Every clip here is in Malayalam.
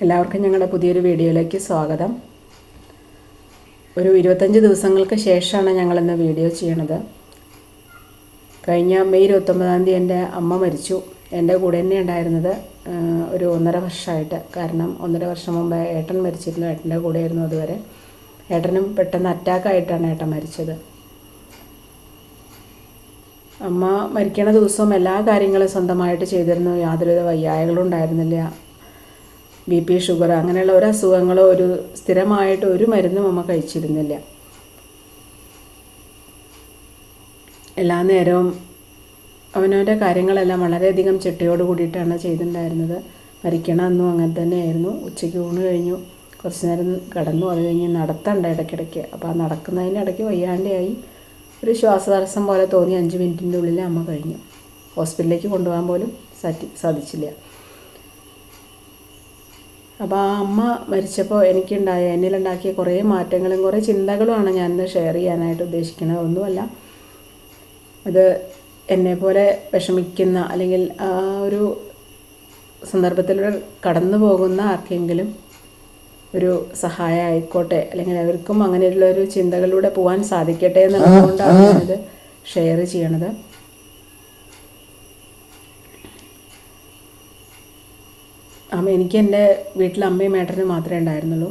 എല്ലാവർക്കും ഞങ്ങളുടെ പുതിയൊരു വീഡിയോയിലേക്ക് സ്വാഗതം. ഒരു 25 ദിവസങ്ങൾക്ക് ശേഷമാണ് ഞങ്ങളിന്ന് വീഡിയോ ചെയ്യണത്. കഴിഞ്ഞ മെയ് 29 എൻ്റെ അമ്മ മരിച്ചു. എൻ്റെ കൂടെ തന്നെ ഉണ്ടായിരുന്നത് ഒരു 1.5 വർഷമായിട്ട്. കാരണം 1.5 വർഷം മുമ്പ് ഏട്ടൻ മരിച്ചിരുന്നു. ഏട്ടൻ്റെ കൂടെയായിരുന്നു അതുവരെ. ഏട്ടനും പെട്ടെന്ന് അറ്റാക്കായിട്ടാണ് ഏട്ടൻ മരിച്ചത്. അമ്മ മരിക്കണ ദിവസവും എല്ലാ കാര്യങ്ങളും സ്വന്തമായിട്ട് ചെയ്തിരുന്നു. യാതൊരുവിധ വയ്യായകളും ഉണ്ടായിരുന്നില്ല. BP, ഷുഗർ അങ്ങനെയുള്ള ഒരു അസുഖങ്ങളോ ഒരു സ്ഥിരമായിട്ട് ഒരു മരുന്നും അമ്മ കഴിച്ചിരുന്നില്ല. എല്ലാ നേരവും അവനവൻ്റെ കാര്യങ്ങളെല്ലാം വളരെയധികം ചിട്ടയോട് കൂടിയിട്ടാണ് ചെയ്തിട്ടുണ്ടായിരുന്നത്. മരിക്കണമെന്നും അങ്ങനെ തന്നെയായിരുന്നു. ഉച്ചയ്ക്ക് ഊണ് കഴിഞ്ഞു, കുറച്ച് നേരം കിടന്നു. അത് കഴിഞ്ഞ് നടത്തണ്ട ഇടയ്ക്കിടയ്ക്ക്. അപ്പോൾ ആ നടക്കുന്നതിനിടയ്ക്ക് വയ്യാണ്ടായി. ഒരു ശ്വാസതടസ്സം പോലെ തോന്നി. 5 മിനിറ്റിൻ്റെ ഉള്ളിൽ അമ്മ കഴിഞ്ഞു. ഹോസ്പിറ്റലിലേക്ക് കൊണ്ടുപോകാൻ പോലും സാധിച്ചില്ല. അപ്പോൾ ആ അമ്മ മരിച്ചപ്പോൾ എന്നിലുണ്ടാക്കിയ കുറേ മാറ്റങ്ങളും കുറേ ചിന്തകളുമാണ് ഞാനിന്ന് ഷെയർ ചെയ്യാനായിട്ട് ഉദ്ദേശിക്കുന്നത്. ഒന്നുമല്ല, അത് എന്നെപ്പോലെ വിഷമിക്കുന്ന അല്ലെങ്കിൽ ആ ഒരു സന്ദർഭത്തിലൂടെ കടന്നു പോകുന്ന ആർക്കെങ്കിലും ഒരു സഹായം ആയിക്കോട്ടെ, അല്ലെങ്കിൽ അവർക്കും അങ്ങനെയുള്ളൊരു ചിന്തകളിലൂടെ പോകാൻ സാധിക്കട്ടെ എന്നുള്ളതുകൊണ്ടാണ് ഞാനിത് ഷെയർ ചെയ്യണത്. എനിക്ക് എൻ്റെ വീട്ടിൽ അമ്മയും ഏട്ടനും മാത്രമേ ഉണ്ടായിരുന്നുള്ളൂ.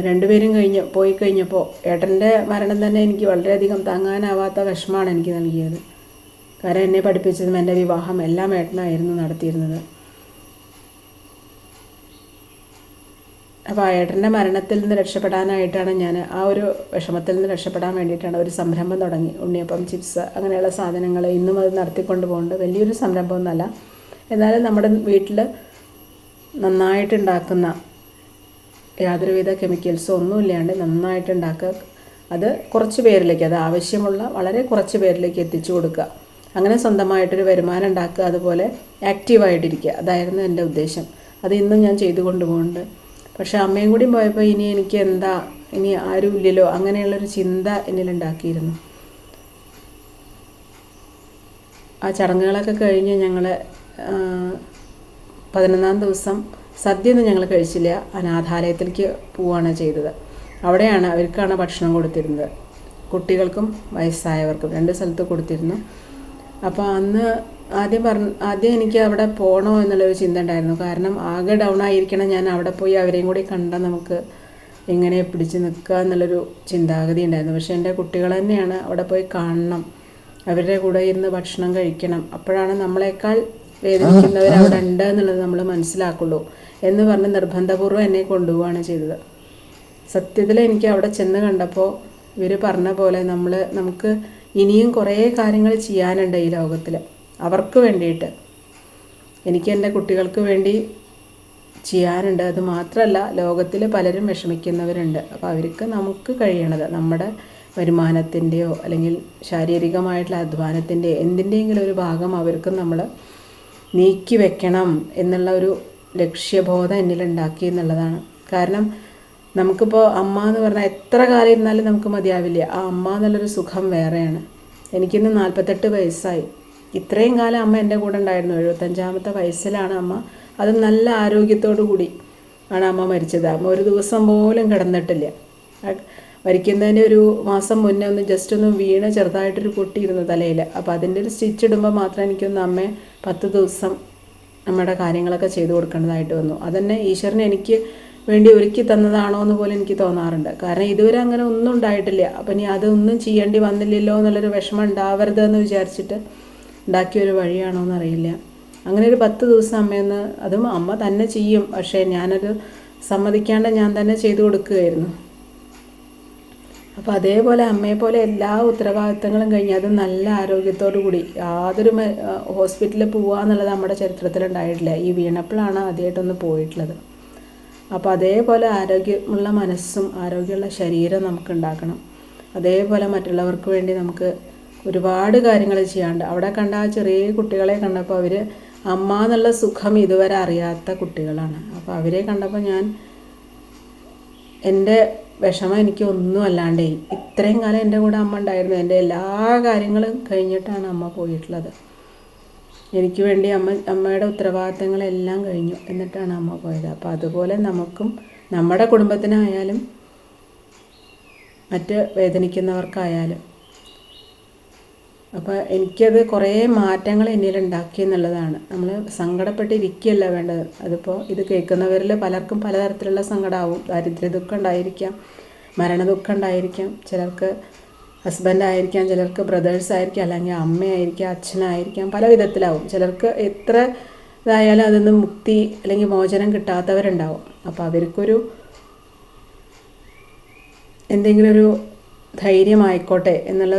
രണ്ടുപേരും പോയി കഴിഞ്ഞപ്പോൾ ഏട്ടൻ്റെ മരണം തന്നെ എനിക്ക് വളരെയധികം താങ്ങാനാവാത്ത വിഷമമാണ് എനിക്ക് നൽകിയത്. കാരണം എന്നെ പഠിപ്പിച്ചതും എൻ്റെ വിവാഹം എല്ലാം ഏട്ടനായിരുന്നു നടത്തിയിരുന്നത്. അപ്പോൾ ആ ഏട്ടൻ്റെ മരണത്തിൽ നിന്ന് രക്ഷപ്പെടാനായിട്ടാണ് ഞാൻ ആ ഒരു വിഷമത്തിൽ നിന്ന് രക്ഷപ്പെടാൻ വേണ്ടിയിട്ടാണ് ഒരു സംരംഭം തുടങ്ങി. ഉണ്ണിയപ്പം, ചിപ്സ് അങ്ങനെയുള്ള സാധനങ്ങൾ ഇന്നും അത് നടത്തിക്കൊണ്ട് പോകുന്നുണ്ട്. വലിയൊരു സംരംഭമൊന്നുമല്ല, എന്നാലും നമ്മുടെ വീട്ടിൽ നന്നായിട്ടുണ്ടാക്കുന്ന, യാതൊരുവിധ കെമിക്കൽസോ ഒന്നുമില്ലാണ്ട് നന്നായിട്ടുണ്ടാക്കുക, അത് കുറച്ച് പേരിലേക്ക്, അത് ആവശ്യമുള്ള വളരെ കുറച്ച് പേരിലേക്ക് എത്തിച്ചു കൊടുക്കുക. അങ്ങനെ സ്വന്തമായിട്ടൊരു വരുമാനം ഉണ്ടാക്കുക, അതുപോലെ ആക്റ്റീവായിട്ടിരിക്കുക. അതായിരുന്നു എൻ്റെ ഉദ്ദേശം. അത് ഇന്നും ഞാൻ ചെയ്തു കൊണ്ടുപോകുന്നുണ്ട്. പക്ഷേ അമ്മയും കൂടി പോയപ്പോൾ ഇനി ആരും ഇല്ലല്ലോ അങ്ങനെയുള്ളൊരു ചിന്ത എന്നിലുണ്ടാക്കിയിരുന്നു. ആ ചടങ്ങുകളൊക്കെ കഴിഞ്ഞ് ഞങ്ങൾ 11-ാം ദിവസം സദ്യയൊന്നും ഞങ്ങൾ കഴിച്ചില്ല. അനാഥാലയത്തിലേക്ക് പോവുകയാണ് ചെയ്തത്. അവർക്കാണ് ഭക്ഷണം കൊടുത്തിരുന്നത്. കുട്ടികൾക്കും വയസ്സായവർക്കും 2 സ്ഥലത്ത് കൊടുത്തിരുന്നു. അപ്പോൾ അന്ന് ആദ്യം എനിക്ക് അവിടെ പോകണോ എന്നുള്ളൊരു ചിന്ത ഉണ്ടായിരുന്നു. കാരണം ആകെ ഡൗൺ ആയിരിക്കണം ഞാൻ. അവിടെ പോയി അവരെയും കൂടി കണ്ടാൽ നമുക്ക് എങ്ങനെ പിടിച്ച് നിൽക്കുക എന്നുള്ളൊരു ചിന്താഗതി ഉണ്ടായിരുന്നു. പക്ഷേ എൻ്റെ കുട്ടികൾ തന്നെയാണ് അവിടെ പോയി കാണണം, അവരുടെ കൂടെ ഇരുന്ന് ഭക്ഷണം കഴിക്കണം, അപ്പോഴാണ് നമ്മളെക്കാൾ വേദനിക്കുന്നവർ അവിടെ ഉണ്ട് എന്നുള്ളത് നമ്മൾ മനസ്സിലാക്കുള്ളൂ എന്ന് പറഞ്ഞ് നിർബന്ധപൂർവ്വം എന്നെ കൊണ്ടുപോവുകയാണ് ചെയ്തത്. സത്യത്തിൽ എനിക്ക് അവിടെ ചെന്ന് കണ്ടപ്പോൾ ഇവർ പറഞ്ഞ പോലെ നമുക്ക് ഇനിയും കുറേ കാര്യങ്ങൾ ചെയ്യാനുണ്ട് ഈ ലോകത്തിൽ. അവർക്ക് വേണ്ടിയിട്ട്, എനിക്ക് എൻ്റെ കുട്ടികൾക്ക് വേണ്ടി ചെയ്യാനുണ്ട്. അത് മാത്രമല്ല, ലോകത്തിൽ പലരും വിഷമിക്കുന്നവരുണ്ട്. അപ്പോൾ അവർക്ക് നമുക്ക് കഴിയണത് നമ്മുടെ വരുമാനത്തിൻ്റെയോ അല്ലെങ്കിൽ ശാരീരികമായിട്ടുള്ള അധ്വാനത്തിൻ്റെയോ എന്തിൻ്റെയെങ്കിലും ഒരു ഭാഗം അവർക്കും നമ്മൾ നീക്കി വെക്കണം എന്നുള്ള ഒരു ലക്ഷ്യബോധം എന്നിലുണ്ടാക്കി എന്നുള്ളതാണ്. കാരണം നമുക്കിപ്പോൾ അമ്മ എന്ന് പറഞ്ഞാൽ എത്ര കാലം ഇരുന്നാലും നമുക്ക് മതിയാവില്ല. ആ അമ്മ എന്നുള്ളൊരു സുഖം വേറെയാണ്. എനിക്കിന്ന് 48 വയസ്സായി. ഇത്രയും കാലം അമ്മ എൻ്റെ കൂടെ ഉണ്ടായിരുന്നു. 75-ാമത്തെ വയസ്സിലാണ് അമ്മ, അത് നല്ല ആരോഗ്യത്തോടു കൂടി ആണ് അമ്മ മരിച്ചത്. അമ്മ ഒരു ദിവസം പോലും കിടന്നിട്ടില്ല. മരിക്കുന്നതിൻ്റെ ഒരു മാസം മുന്നേ ജസ്റ്റ് ഒന്ന് വീണ് ചെറുതായിട്ടൊരു പൊട്ടിയിരുന്നു തലയിൽ. അപ്പോൾ അതിൻ്റെ ഒരു സ്റ്റിച്ച് ഇടുമ്പോൾ മാത്രം എനിക്കൊന്ന് അമ്മയെ 10 ദിവസം നമ്മുടെ കാര്യങ്ങളൊക്കെ ചെയ്തു കൊടുക്കേണ്ടതായിട്ട് വന്നു. അതന്നെ ഈശ്വരൻ എനിക്ക് വേണ്ടി ഒരുക്കി തന്നതാണോ എന്ന് പോലും എനിക്ക് തോന്നാറുണ്ട്. കാരണം ഇതുവരെ അങ്ങനെ ഒന്നും ഉണ്ടായിട്ടില്ല. അപ്പം ഇനി അതൊന്നും ചെയ്യേണ്ടി വന്നില്ലല്ലോ എന്നുള്ളൊരു വിഷമം ഉണ്ടാവരുതെന്ന് വിചാരിച്ചിട്ട് ഉണ്ടാക്കിയൊരു വഴിയാണോ എന്നറിയില്ല. അങ്ങനെ ഒരു 10 ദിവസം അമ്മയൊന്ന്, അതും അമ്മ തന്നെ ചെയ്യും, പക്ഷേ ഞാനത് സമ്മതിക്കാണ്ട് ഞാൻ തന്നെ ചെയ്തു കൊടുക്കുകയായിരുന്നു. അപ്പോൾ അതേപോലെ അമ്മയെപ്പോലെ എല്ലാ ഉത്തരവാദിത്തങ്ങളും കഴിഞ്ഞ് അത് നല്ല ആരോഗ്യത്തോടു കൂടി യാതൊരു ഹോസ്പിറ്റലിൽ പോവുക എന്നുള്ളത് നമ്മുടെ ചരിത്രത്തിലുണ്ടായിട്ടില്ല. ഈ വീണപ്പോഴാണ് ആദ്യമായിട്ടൊന്ന് പോയിട്ടുള്ളത്. അപ്പോൾ അതേപോലെ ആരോഗ്യമുള്ള മനസ്സും ആരോഗ്യമുള്ള ശരീരം നമുക്ക് ഉണ്ടാക്കണം. അതേപോലെ മറ്റുള്ളവർക്ക് വേണ്ടി നമുക്ക് ഒരുപാട് കാര്യങ്ങൾ ചെയ്യാണ്ട്. അവിടെ കണ്ട ആ ചെറിയ കുട്ടികളെ കണ്ടപ്പോൾ അവർ അമ്മ എന്നുള്ള സുഖം ഇതുവരെ അറിയാത്ത കുട്ടികളാണ്. അപ്പോൾ അവരെ കണ്ടപ്പോൾ എൻ്റെ വിഷമം എനിക്ക് ഒന്നും അല്ലാണ്ടേ. ഇത്രയും കാലം എൻ്റെ കൂടെ അമ്മ ഉണ്ടായിരുന്നു. എൻ്റെ എല്ലാ കാര്യങ്ങളും കഴിഞ്ഞിട്ടാണ് അമ്മ പോയിട്ടുള്ളത്. എനിക്ക് വേണ്ടി അമ്മയുടെ ഉത്തരവാദിത്തങ്ങളെല്ലാം കഴിഞ്ഞു, എന്നിട്ടാണ് അമ്മ പോയത്. അപ്പോൾ അതുപോലെ നമുക്കും നമ്മുടെ കുടുംബത്തിനായാലും മറ്റ് വേദനിക്കുന്നവർക്കായാലും. അപ്പോൾ എനിക്കത് കുറേ മാറ്റങ്ങൾ എന്നിലുണ്ടാക്കി എന്നുള്ളതാണ്. നമ്മൾ സങ്കടപ്പെട്ടിരിക്കുകയല്ല വേണ്ടത്. അതിപ്പോൾ ഇത് കേൾക്കുന്നവരിൽ പലർക്കും പലതരത്തിലുള്ള സങ്കടമാവും. ദാരിദ്ര്യ ദുഃഖം ഉണ്ടായിരിക്കാം, മരണദുഃഖം ഉണ്ടായിരിക്കാം, ചിലർക്ക് ഹസ്ബൻഡായിരിക്കാം, ചിലർക്ക് ബ്രദേഴ്സ് ആയിരിക്കാം, അല്ലെങ്കിൽ അമ്മയായിരിക്കാം, അച്ഛനായിരിക്കാം, പല വിധത്തിലാവും. ചിലർക്ക് എത്ര ഇതായാലും അതിൽ നിന്ന് മുക്തി അല്ലെങ്കിൽ മോചനം കിട്ടാത്തവരുണ്ടാവും. അപ്പോൾ അവർക്കൊരു എന്തെങ്കിലും ഒരു ധൈര്യമായിക്കോട്ടെ എന്നുള്ള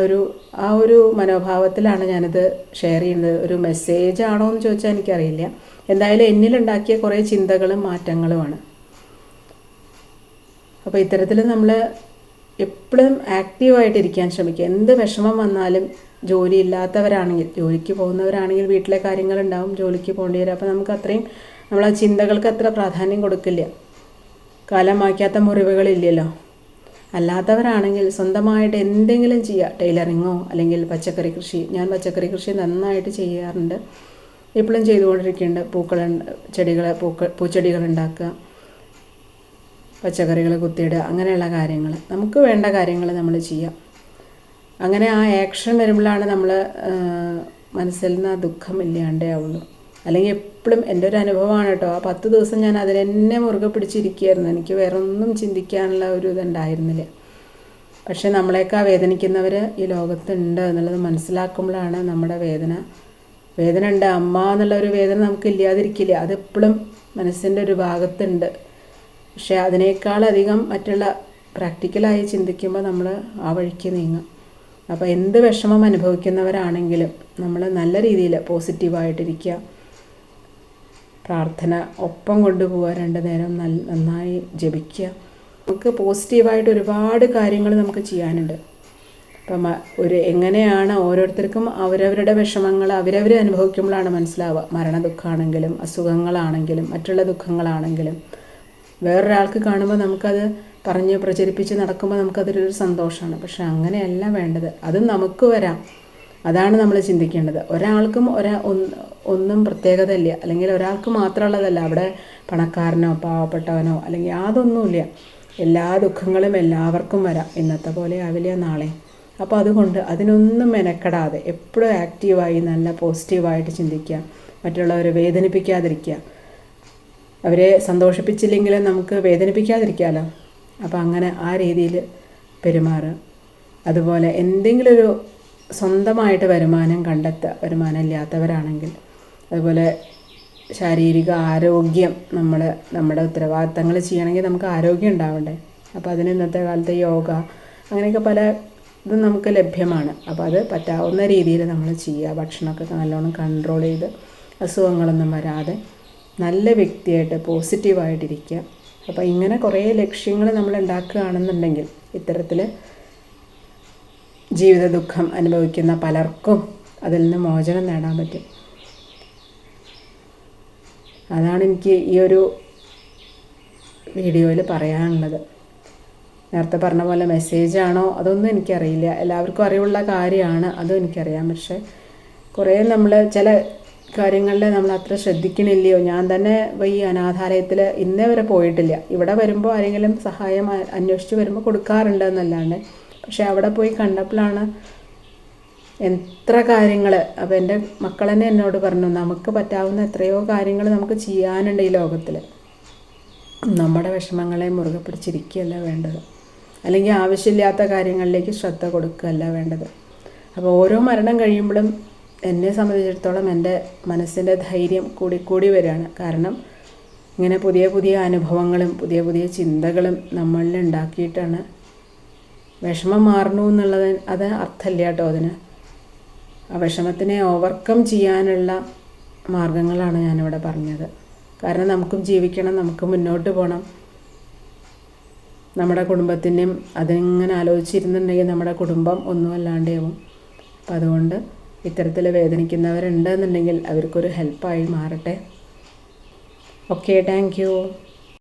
ആ ഒരു മനോഭാവത്തിലാണ് ഞാനിത് ഷെയർ ചെയ്യുന്നത്. ഒരു മെസ്സേജ് ആണോ എന്ന് ചോദിച്ചാൽ എനിക്കറിയില്ല. എന്തായാലും എന്നിലുണ്ടാക്കിയ കുറേ ചിന്തകളും മാറ്റങ്ങളുമാണ്. അപ്പോൾ ഇത്തരത്തിൽ നമ്മൾ എപ്പോഴും ആക്റ്റീവായിട്ടിരിക്കാൻ ശ്രമിക്കുക. എന്ത് വിഷമം വന്നാലും, ജോലി ഇല്ലാത്തവരാണെങ്കിൽ, ജോലിക്ക് പോകുന്നവരാണെങ്കിൽ വീട്ടിലെ കാര്യങ്ങളുണ്ടാവും, ജോലിക്ക് പോകേണ്ടി വരും. അപ്പോൾ നമുക്ക് അത്രയും നമ്മളെ ചിന്തകൾക്ക് അത്ര പ്രാധാന്യം കൊടുക്കില്ല. കാലം മായ്ക്കാത്ത മുറിവുകളില്ലല്ലോ. അല്ലാത്തവരാണെങ്കിൽ സ്വന്തമായിട്ട് എന്തെങ്കിലും ചെയ്യുക. ടൈലറിങ്ങോ അല്ലെങ്കിൽ പച്ചക്കറി കൃഷി. ഞാൻ പച്ചക്കറി കൃഷി നന്നായിട്ട് ചെയ്യാറുണ്ട്, ഇപ്പോഴും ചെയ്തുകൊണ്ടിരിക്കുന്നുണ്ട്. പൂച്ചെടികൾ ഉണ്ടാക്കുക, പച്ചക്കറികൾ കുത്തിയിടുക, അങ്ങനെയുള്ള കാര്യങ്ങൾ, നമുക്ക് വേണ്ട കാര്യങ്ങൾ നമ്മൾ ചെയ്യാം. അങ്ങനെ ആ ആക്ഷൻ വരുമ്പോഴാണ് നമ്മൾ മനസ്സിൽ നിന്ന് ആ ദുഃഖം ഇല്ലാണ്ടേ ആവുള്ളൂ. അല്ലെങ്കിൽ എപ്പോഴും എൻ്റെ ഒരു അനുഭവമാണ് കേട്ടോ. ആ 10 ദിവസം ഞാൻ അതിനെന്നെ മുറുകെ പിടിച്ചിരിക്കുകയായിരുന്നു. എനിക്ക് വേറെ ഒന്നും ചിന്തിക്കാനുള്ള ഒരു ഇതുണ്ടായിരുന്നില്ല. പക്ഷേ നമ്മളെക്കാൾ വേദനിക്കുന്നവർ ഈ ലോകത്തുണ്ട് എന്നുള്ളത് മനസ്സിലാക്കുമ്പോഴാണ് നമ്മുടെ വേദന ഉണ്ട്. അമ്മ എന്നുള്ള ഒരു വേദന നമുക്ക് ഇല്ലാതിരിക്കില്ല, അതെപ്പോഴും മനസ്സിൻ്റെ ഒരു ഭാഗത്തുണ്ട്. പക്ഷേ അതിനേക്കാളധികം മറ്റുള്ള പ്രാക്ടിക്കലായി ചിന്തിക്കുമ്പോൾ നമ്മൾ ആ വഴിക്ക് നീങ്ങും. അപ്പോൾ എന്ത് വിഷമം അനുഭവിക്കുന്നവരാണെങ്കിലും നമ്മൾ നല്ല രീതിയിൽ പോസിറ്റീവായിട്ടിരിക്കുക, പ്രാർത്ഥന ഒപ്പം കൊണ്ടുപോവുക, 2 നേരം നന്നായി ജപിക്കുക. നമുക്ക് പോസിറ്റീവായിട്ട് ഒരുപാട് കാര്യങ്ങൾ നമുക്ക് ചെയ്യാനുണ്ട്. അപ്പം എങ്ങനെയാണ് ഓരോരുത്തർക്കും അവരവരുടെ വിഷമങ്ങൾ അവരവർ അനുഭവിക്കുമ്പോഴാണ് മനസ്സിലാവുക. മരണദുഃഖമാണെങ്കിലും അസുഖങ്ങളാണെങ്കിലും മറ്റുള്ള ദുഃഖങ്ങളാണെങ്കിലും വേറൊരാൾക്ക് കാണുമ്പോൾ നമുക്കത് പറഞ്ഞ് പ്രചരിപ്പിച്ച് നടക്കുമ്പോൾ നമുക്കതൊരു സന്തോഷമാണ്. പക്ഷെ അങ്ങനെയല്ല വേണ്ടത്. അത് നമുക്ക് വരാം, അതാണ് നമ്മൾ ചിന്തിക്കേണ്ടത്. ഒരാൾക്കും ഒന്നും പ്രത്യേകതയില്ല, അല്ലെങ്കിൽ ഒരാൾക്ക് മാത്രമുള്ളതല്ല. അവിടെ പണക്കാരനോ പാവപ്പെട്ടവനോ അല്ലെങ്കിൽ യാതൊന്നുമില്ല. എല്ലാ ദുഃഖങ്ങളും എല്ലാവർക്കും വരാം. ഇന്നത്തെ പോലെ ആവില്ല നാളെ. അപ്പോൾ അതുകൊണ്ട് അതിനൊന്നും മെനക്കെടാതെ എപ്പോഴും ആക്റ്റീവായി നല്ല പോസിറ്റീവായിട്ട് ചിന്തിക്കുക, മറ്റുള്ളവരെ വേദനിപ്പിക്കാതിരിക്കുക. അവരെ സന്തോഷിപ്പിച്ചില്ലെങ്കിലും നമുക്ക് വേദനിപ്പിക്കാതിരിക്കാമല്ലോ. അപ്പോൾ അങ്ങനെ ആ രീതിയിൽ പെരുമാറുക. അതുപോലെ എന്തെങ്കിലും ഒരു സ്വന്തമായിട്ട് വരുമാനം കണ്ടെത്തുക, വരുമാനം ഇല്ലാത്തവരാണെങ്കിൽ. അതുപോലെ ശാരീരിക ആരോഗ്യം, നമ്മുടെ ഉത്തരവാദിത്തങ്ങൾ ചെയ്യണമെങ്കിൽ നമുക്ക് ആരോഗ്യം ഉണ്ടാവണ്ടേ. അപ്പോൾ അതിന് ഇന്നത്തെ കാലത്ത് യോഗ അങ്ങനെയൊക്കെ പല ഇതും നമുക്ക് ലഭ്യമാണ്. അപ്പോൾ അത് പറ്റാവുന്ന രീതിയിൽ നമ്മൾ ചെയ്യുക. ഭക്ഷണമൊക്കെ നല്ലോണം കൺട്രോൾ ചെയ്ത് അസുഖങ്ങളൊന്നും വരാതെ നല്ല വ്യക്തിയായിട്ട് പോസിറ്റീവായിട്ടിരിക്കുക. അപ്പോൾ ഇങ്ങനെ കുറേ ലക്ഷ്യങ്ങൾ നമ്മൾ ഉണ്ടാക്കുകയാണെന്നുണ്ടെങ്കിൽ ഇത്തരത്തിൽ ജീവിത ദുഃഖം അനുഭവിക്കുന്ന പലർക്കും അതിൽ നിന്ന് മോചനം നേടാൻ പറ്റും. അതാണ് എനിക്ക് ഈ ഒരു വീഡിയോയിൽ പറയാനുള്ളത്. നേരത്തെ പറഞ്ഞ പോലെ മെസ്സേജാണോ അതൊന്നും എനിക്കറിയില്ല. എല്ലാവർക്കും അറിവുള്ള കാര്യമാണ്, അതും എനിക്കറിയാം. പക്ഷേ കുറേ നമ്മൾ ചില കാര്യങ്ങളിൽ നമ്മൾ അത്ര ശ്രദ്ധിക്കണില്ലയോ. ഞാൻ തന്നെ ഈ അനാഥാലയത്തിൽ ഇന്നേ വരെ പോയിട്ടില്ല. ഇവിടെ വരുമ്പോൾ ആരെങ്കിലും സഹായം അന്വേഷിച്ച് വരുമ്പോൾ കൊടുക്കാറുണ്ട് എന്നല്ലാണ്ട്. പക്ഷെ അവിടെ പോയി കണ്ടപ്പോഴാണ് എത്ര കാര്യങ്ങൾ. അപ്പോൾ എൻ്റെ മക്കൾ തന്നെ എന്നോട് പറഞ്ഞു, നമുക്ക് പറ്റാവുന്ന എത്രയോ കാര്യങ്ങൾ നമുക്ക് ചെയ്യാനുണ്ട് ഈ ലോകത്തിൽ. നമ്മുടെ വിഷമങ്ങളെ മുറുകെ പിടിച്ചിരിക്കുകയല്ല വേണ്ടത്, അല്ലെങ്കിൽ ആവശ്യമില്ലാത്ത കാര്യങ്ങളിലേക്ക് ശ്രദ്ധ കൊടുക്കുകയല്ല വേണ്ടത്. അപ്പോൾ ഓരോ മരണം കഴിയുമ്പോഴും എന്നെ സംബന്ധിച്ചിടത്തോളം എൻ്റെ മനസ്സിൻ്റെ ധൈര്യം കൂടി വരികയാണ്. കാരണം ഇങ്ങനെ പുതിയ പുതിയ അനുഭവങ്ങളും പുതിയ പുതിയ ചിന്തകളും നമ്മളിൽ ഉണ്ടാക്കിയിട്ടാണ് വിഷമം മാറണു എന്നുള്ളത്. അത് അർത്ഥമില്ല കേട്ടോ അതിന്. ആ വിഷമത്തിനെ ഓവർകം ചെയ്യാനുള്ള മാർഗങ്ങളാണ് ഞാനിവിടെ പറഞ്ഞത്. കാരണം നമുക്കും ജീവിക്കണം, നമുക്ക് മുന്നോട്ട് പോകണം. നമ്മുടെ കുടുംബത്തിൻ്റെയും അതിങ്ങനെ ആലോചിച്ചിരുന്നുണ്ടെങ്കിൽ നമ്മുടെ കുടുംബം ഒന്നുമല്ലാണ്ടാവും. അപ്പം അതുകൊണ്ട് ഇത്തരത്തിൽ വേദനിക്കുന്നവരുണ്ടെന്നുണ്ടെങ്കിൽ അവർക്കൊരു ഹെൽപ്പായി മാറട്ടെ. Okay, thank you.